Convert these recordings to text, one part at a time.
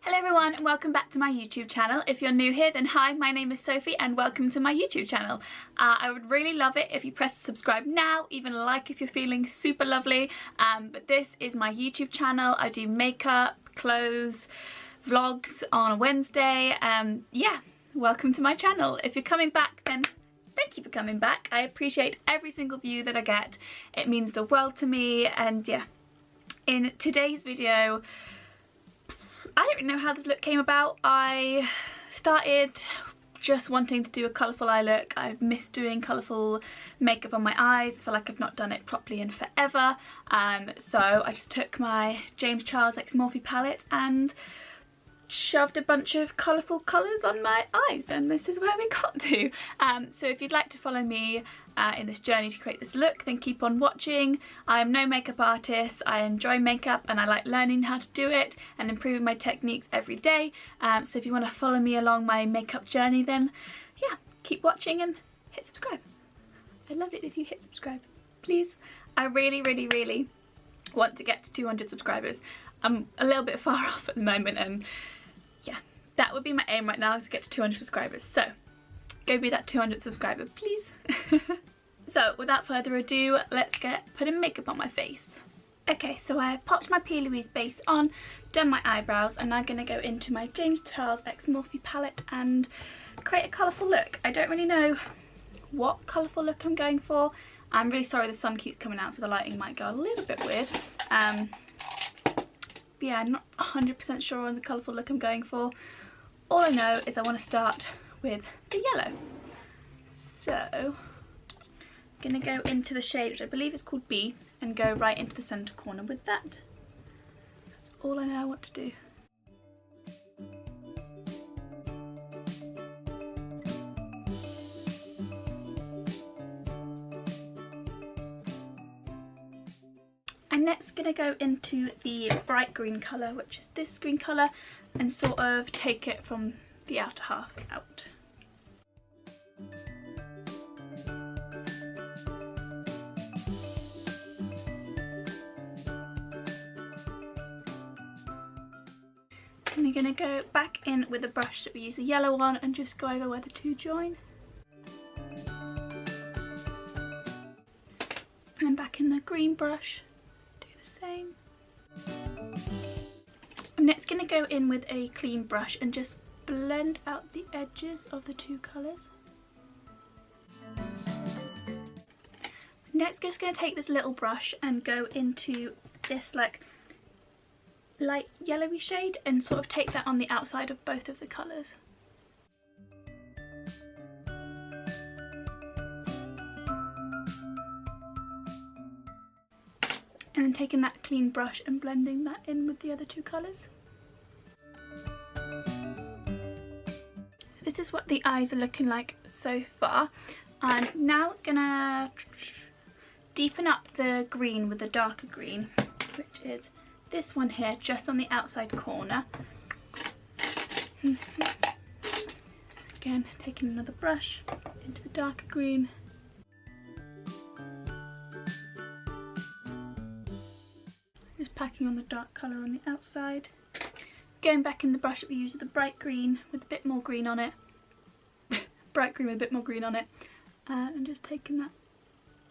Hello everyone and welcome back to my YouTube channel. If you're new here, then hi, my name is Sophie and welcome to my YouTube channel. I would really love it if you press subscribe now, even a like if you're feeling super lovely. But this is my YouTube channel. I do makeup, clothes, vlogs on a Wednesday. Yeah, welcome to my channel. If you're coming back, then thank you for coming back. I appreciate every single view that I get. It means the world to me. And yeah, in today's video, I don't really know how this look came about. I started just wanting to do a colourful eye look. I've missed doing colourful makeup on my eyes. I feel like I've not done it properly in forever. So I just took my James Charles X Morphe palette and shoved a bunch of colourful colours on my eyes, and this is where we got to. So if you'd like to follow me in this journey to create this look, then keep on watching. I am no makeup artist. I enjoy makeup and I like learning how to do it and improving my techniques every day. So if you want to follow me along my makeup journey, then yeah, keep watching and hit subscribe. I'd love it if you hit subscribe, please. I really want to get to 200 subscribers. I'm a little bit far off at the moment, and yeah, that would be my aim right now, is to get to 200 subscribers. So go be that 200 subscriber, please. So without further ado, let's get putting makeup on my face. Okay, so I popped my P. Louise base on, done my eyebrows, and I'm going to go into my James Charles X Morphe palette and create a colourful look. I don't really know what colourful look I'm going for. I'm really sorry the sun keeps coming out, so the lighting might go a little bit weird. But yeah, I'm not 100% sure on the colourful look I'm going for. All I know is I want to start with the yellow. So I'm going to go into the shade, which I believe is called B, and go right into the centre corner with that. That's all I know I want to do. I'm next going to go into the bright green colour, which is this green colour, and sort of take it from the outer half out. And we're going to go back in with the brush that we used the yellow on and just go over where the two join. And then back in the green brush. Same. I'm next going to go in with a clean brush and just blend out the edges of the two colours. Next, just going to take this little brush and go into this like light yellowy shade and sort of take that on the outside of both of the colours. And then taking that clean brush and blending that in with the other two colours. This is what the eyes are looking like so far. I'm now gonna deepen up the green with the darker green, which is this one here, just on the outside corner. Again, taking another brush into the darker green. Just packing on the dark colour on the outside. Going back in the brush that we used with the bright green with a bit more green on it. Bright green with a bit more green on it. And just taking that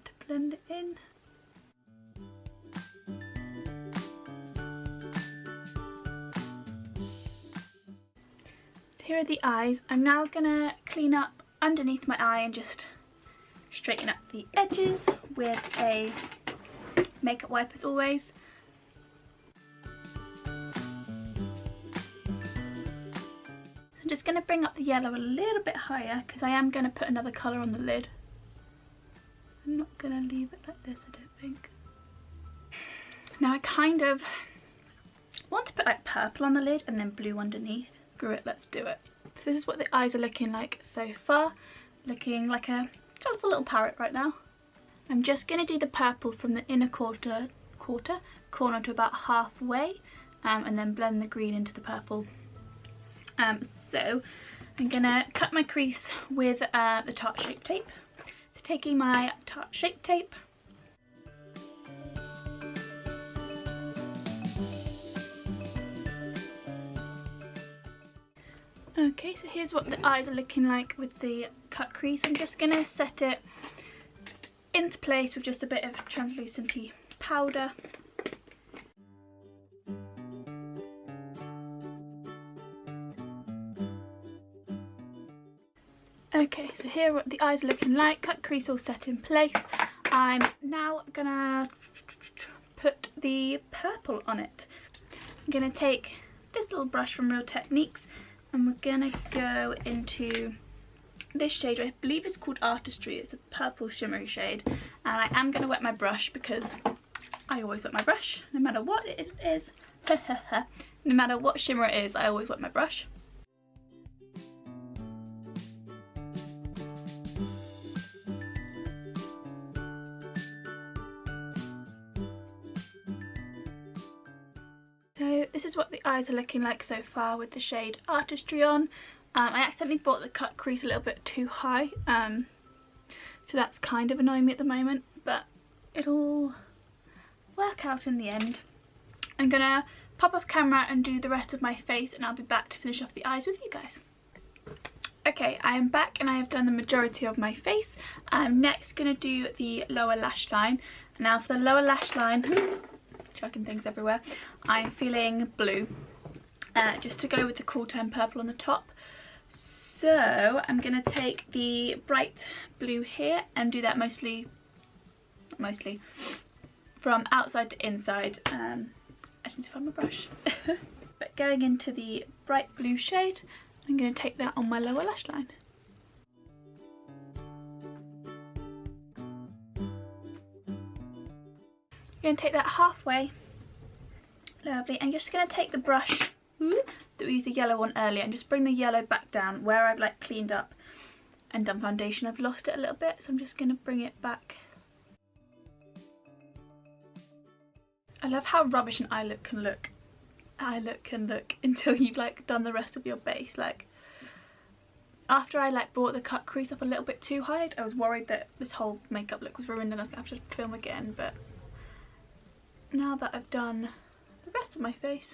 to blend it in. Here are the eyes. I'm now going to clean up underneath my eye and just straighten up the edges with a makeup wipe as always. I'm just going to bring up the yellow a little bit higher because I am going to put another colour on the lid. I'm not going to leave it like this, I don't think. Now I kind of want to put like purple on the lid and then blue underneath. Screw it, let's do it. So this is what the eyes are looking like so far. Looking like a colourful little parrot right now. I'm just going to do the purple from the inner corner to about halfway, and then blend the green into the purple. So I'm gonna cut my crease with the Tarte Shape Tape. So taking my Tarte Shape Tape, Okay, so here's what the eyes are looking like with the cut crease. I'm just going to set it into place with just a bit of translucenty powder. Okay, so here are what the eyes are looking like, cut crease all set in place. I'm now gonna put the purple on it. I'm gonna take this little brush from Real Techniques and we're gonna go into this shade, I believe it's called Artistry. It's a purple shimmery shade, and I am gonna wet my brush because I always wet my brush, no matter what it is. No matter what shimmer it is, I always wet my brush. So this is what the eyes are looking like so far with the shade Artistry on. I accidentally brought the cut crease a little bit too high, so that's kind of annoying me at the moment, but it'll work out in the end. I'm gonna pop off camera and do the rest of my face, and I'll be back to finish off the eyes with you guys. Okay, I am back and I have done the majority of my face. I'm next gonna do the lower lash line. Now for the lower lash line, chucking things everywhere, I'm feeling blue, just to go with the Cool Tone purple on the top. So I'm going to take the bright blue here and do that mostly from outside to inside. I just need to find my brush. But going into the bright blue shade, I'm going to take that on my lower lash line. I'm going to take that halfway. Lovely. I'm just going to take the brush that we used the yellow one earlier and just bring the yellow back down where I've like cleaned up and done foundation. I've lost it a little bit, so I'm just going to bring it back. I love how rubbish an eye look can look. Until you've like done the rest of your base. Like after I like brought the cut crease up a little bit too high, I was worried that this whole makeup look was ruined and I was going to have to film again, but now that I've done the rest of my face,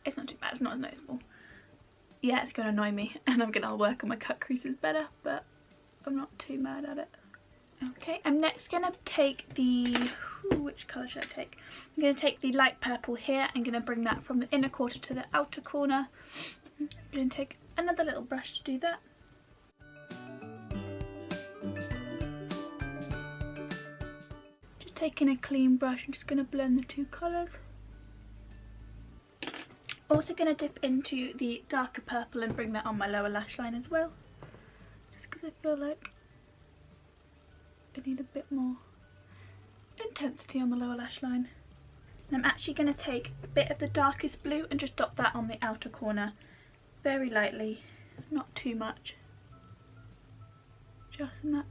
it's not too bad, it's not as noticeable. Yeah, it's going to annoy me and I'm going to work on my cut creases better, but I'm not too mad at it. Okay, I'm next going to take the, which colour should I take? I'm going to take the light purple here. I'm going to bring that from the inner quarter to the outer corner. I'm going to take another little brush to do that. Just taking a clean brush, I'm just going to blend the two colours. Also going to dip into the darker purple and bring that on my lower lash line as well, just because I feel like I need a bit more intensity on the lower lash line. And I'm actually going to take a bit of the darkest blue and just dot that on the outer corner very lightly, not too much, just in that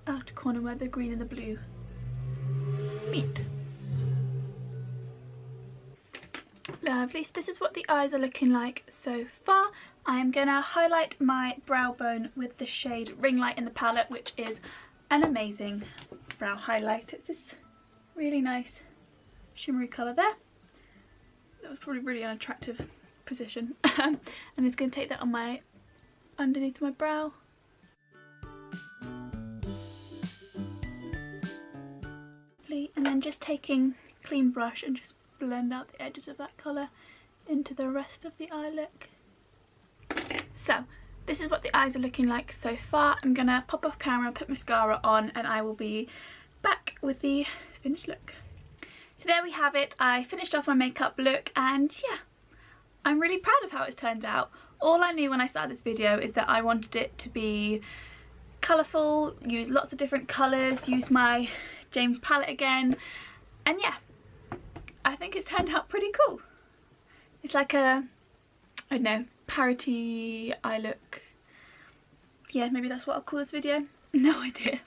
outer corner where the green and the blue meet. Lovely, so this is what the eyes are looking like so far. I am going to highlight my brow bone with the shade Ring Light in the palette, which is an amazing brow highlight. It's this really nice shimmery colour there. That was probably really unattractive position. And it's going to take that on my underneath my brow. And then just taking a clean brush and just blend out the edges of that colour into the rest of the eye look. So this is what the eyes are looking like so far. I'm gonna pop off camera, put mascara on, and I will be back with the finished look. So there we have it. I finished off my makeup look and yeah, I'm really proud of how it's turned out. All I knew when I started this video is that I wanted it to be colourful, use lots of different colours, use my James palette again, and yeah, I think it's turned out pretty cool. It's like a, I don't know, parody eye look. Yeah, maybe that's what I'll call this video. No idea.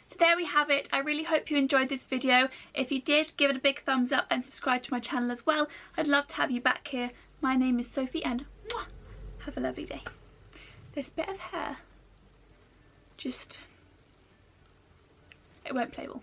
So there we have it. I really hope you enjoyed this video. If you did, give it a big thumbs up and subscribe to my channel as well. I'd love to have you back here. My name is Sophie and mwah, have a lovely day. This bit of hair, just, it won't play well.